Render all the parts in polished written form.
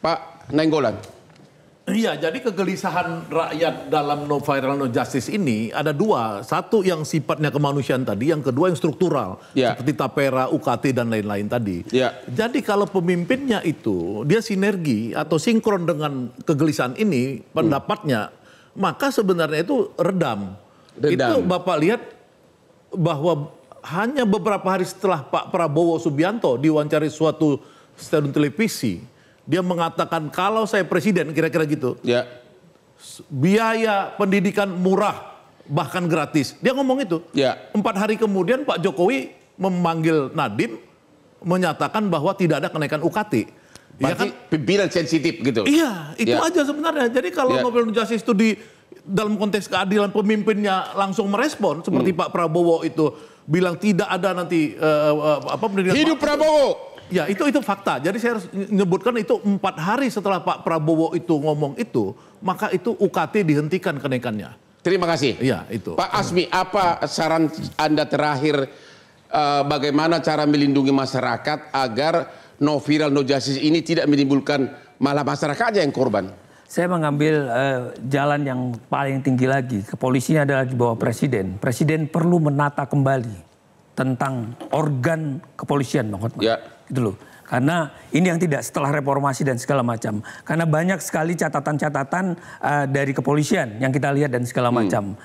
Pak Nainggolan. Iya, jadi kegelisahan rakyat dalam no viral no justice ini ada dua. Satu yang sifatnya kemanusiaan tadi, yang kedua yang struktural. Ya. Seperti Tapera, UKT, dan lain-lain tadi. Ya. Jadi kalau pemimpinnya itu, dia sinergi atau sinkron dengan kegelisahan ini, pendapatnya, maka sebenarnya itu redam. Itu Bapak lihat bahwa hanya beberapa hari setelah Pak Prabowo Subianto diwawancari suatu stasiun televisi, dia mengatakan kalau saya presiden, kira-kira gitu, Ya. biaya pendidikan murah bahkan gratis. Dia ngomong itu. Ya. 4 hari kemudian Pak Jokowi memanggil Nadiem menyatakan bahwa tidak ada kenaikan UKT. Berarti kan pimpinan sensitif gitu. Iya, itu aja sebenarnya. Jadi kalau Novel Justice itu dalam konteks keadilan pemimpinnya langsung merespon seperti Pak Prabowo itu bilang tidak ada nanti pendidikan. Hidup Prabowo. Ya itu fakta. Jadi saya harus menyebutkan itu 4 hari setelah Pak Prabowo itu ngomong itu, maka itu UKT dihentikan kenaikannya. Terima kasih. Iya itu. Pak Asmi, apa saran Anda terakhir bagaimana cara melindungi masyarakat agar no viral no justice ini tidak menimbulkan malah masyarakat aja yang korban? Saya mengambil jalan yang paling tinggi lagi. Kepolisian adalah di bawah presiden. Presiden perlu menata kembali tentang organ kepolisian, Bang Hotman. Ya. Gitu loh. Karena ini yang tidak setelah reformasi dan segala macam. Karena banyak sekali catatan-catatan dari kepolisian yang kita lihat dan segala macam.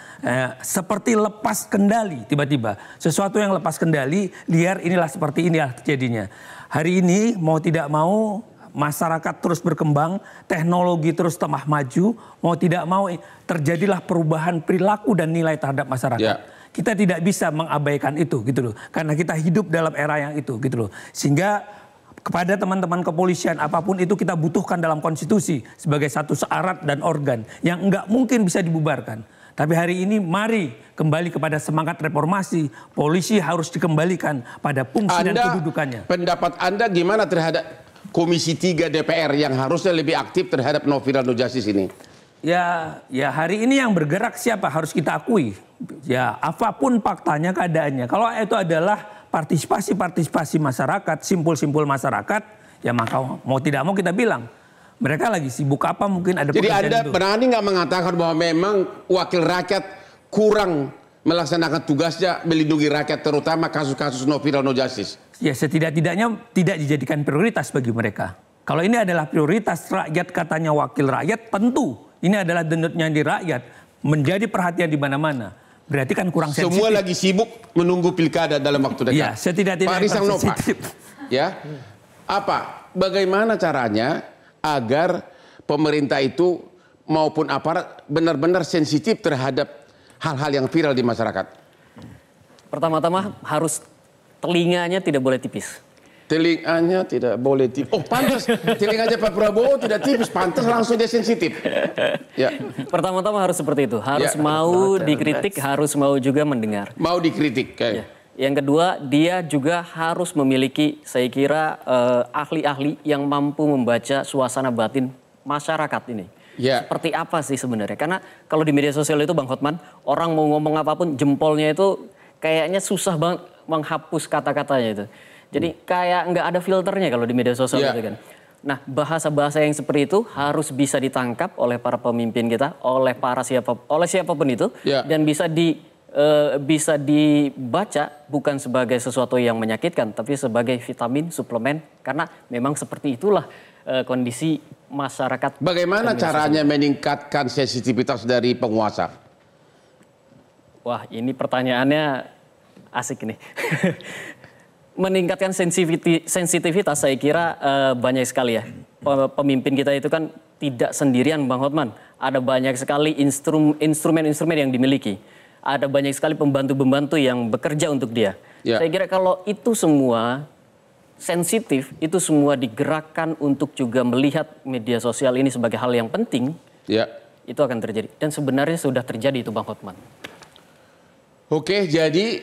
Seperti lepas kendali tiba-tiba. Sesuatu yang lepas kendali, liar inilah seperti inilah kejadiannya. Hari ini mau tidak mau masyarakat terus berkembang, teknologi terus tambah maju, mau tidak mau terjadilah perubahan perilaku dan nilai terhadap masyarakat. Ya. Kita tidak bisa mengabaikan itu gitu loh. Karena kita hidup dalam era yang itu gitu loh. Sehingga kepada teman-teman kepolisian apapun itu kita butuhkan dalam konstitusi sebagai satu syarat dan organ yang enggak mungkin bisa dibubarkan. Tapi hari ini mari kembali kepada semangat reformasi. Polisi harus dikembalikan pada fungsi dan kedudukannya. Pendapat Anda gimana terhadap Komisi 3 DPR yang harusnya lebih aktif terhadap no viral no justice ini? Ya hari ini yang bergerak siapa harus kita akui. Ya apapun faktanya keadaannya. Kalau itu adalah partisipasi masyarakat, simpul-simpul masyarakat, ya maka mau tidak mau kita bilang mereka lagi sibuk apa mungkin ada. Jadi Anda berani nggak mengatakan bahwa memang wakil rakyat kurang melaksanakan tugasnya melindungi rakyat terutama kasus-kasus no viral no justice? Ya setidak-tidaknya tidak dijadikan prioritas bagi mereka. Kalau ini adalah prioritas rakyat katanya wakil rakyat, tentu ini adalah denutnya di rakyat menjadi perhatian di mana-mana. Berarti kan kurang sensitif. Semua lagi sibuk menunggu pilkada dalam waktu dekat. Ya, setidak-tidaknya Pak Risang Nova, ya, bagaimana caranya agar pemerintah itu maupun aparat benar-benar sensitif terhadap hal-hal yang viral di masyarakat? Pertama-tama harus telinganya tidak boleh tipis. Telinganya tidak boleh tipis. Oh pantas, telinganya Pak Prabowo tidak tipis, pantas langsung dia sensitif. Ya. Pertama-tama harus seperti itu, harus mau dikritik, harus mau juga mendengar. Mau dikritik, kayak. Ya. Yang kedua, dia juga harus memiliki, saya kira, ahli-ahli yang mampu membaca suasana batin masyarakat ini. Ya. Seperti apa sih sebenarnya? Karena kalau di media sosial itu, Bang Hotman, orang mau ngomong apapun, jempolnya itu kayaknya susah banget menghapus kata-katanya itu. Jadi kayak nggak ada filternya kalau di media sosial itu kan. Nah bahasa-bahasa yang seperti itu harus bisa ditangkap oleh para pemimpin kita, oleh siapapun itu, dan bisa dibaca bukan sebagai sesuatu yang menyakitkan, tapi sebagai vitamin, suplemen, karena memang seperti itulah kondisi masyarakat. Bagaimana caranya meningkatkan sensitivitas dari penguasa? Wah ini pertanyaannya asik nih. Meningkatkan sensitivitas saya kira banyak sekali ya. Pemimpin kita itu kan tidak sendirian Bang Hotman. Ada banyak sekali instrumen-instrumen yang dimiliki. Ada banyak sekali pembantu-pembantu yang bekerja untuk dia. Ya. Saya kira kalau itu semua sensitif, itu semua digerakkan untuk juga melihat media sosial ini sebagai hal yang penting, itu akan terjadi. Dan sebenarnya sudah terjadi itu Bang Hotman. Oke, jadi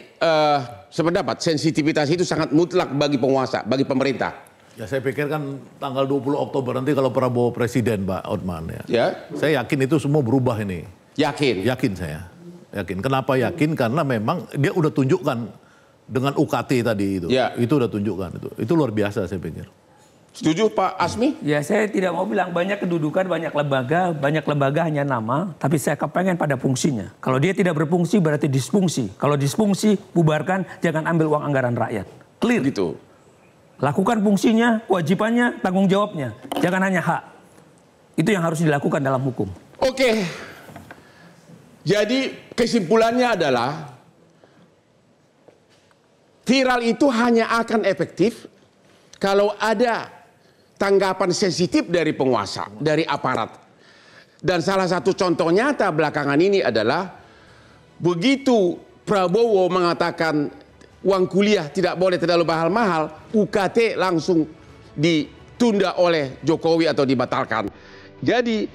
sependapat sensitivitas itu sangat mutlak bagi penguasa, bagi pemerintah. Ya saya pikir kan tanggal 20 Oktober nanti kalau Prabowo presiden, Pak Hotman ya. Saya yakin itu semua berubah ini. Yakin? Yakin saya. Yakin. Kenapa yakin? Karena memang dia udah tunjukkan dengan UKT tadi itu. Itu udah tunjukkan itu. Itu luar biasa saya pikir. Setuju Pak Asmi? Ya, saya tidak mau bilang banyak kedudukan, banyak lembaga hanya nama, tapi saya kepengen pada fungsinya. Kalau dia tidak berfungsi berarti disfungsi. Kalau disfungsi, bubarkan, jangan ambil uang anggaran rakyat. Clear. Gitu. Lakukan fungsinya, kewajibannya, tanggung jawabnya. Jangan hanya hak. Itu yang harus dilakukan dalam hukum. Oke. Jadi kesimpulannya adalah viral itu hanya akan efektif kalau ada tanggapan sensitif dari penguasa, dari aparat. Dan salah satu contoh nyata belakangan ini adalah begitu Prabowo mengatakan uang kuliah tidak boleh terlalu mahal-mahal, UKT langsung ditunda oleh Jokowi atau dibatalkan. Jadi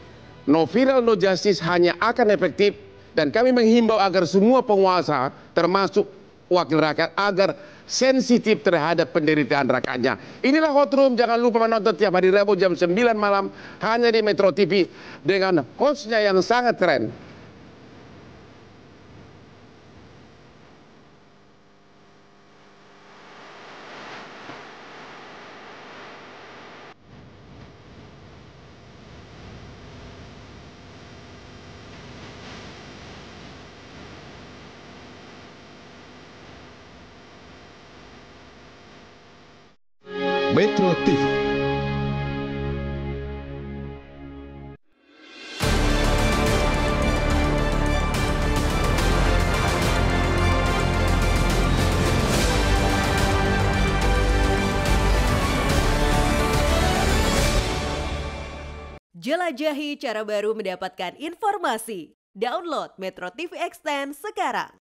no viral no justice hanya akan efektif, dan kami menghimbau agar semua penguasa termasuk wakil rakyat agar sensitif terhadap penderitaan rakyatnya. Inilah Hot Room, jangan lupa menonton tiap hari Rabu jam 9 malam hanya di Metro TV dengan hostnya yang sangat keren. Metro TV. Jelajahi cara baru mendapatkan informasi. Download Metro TV Extend sekarang.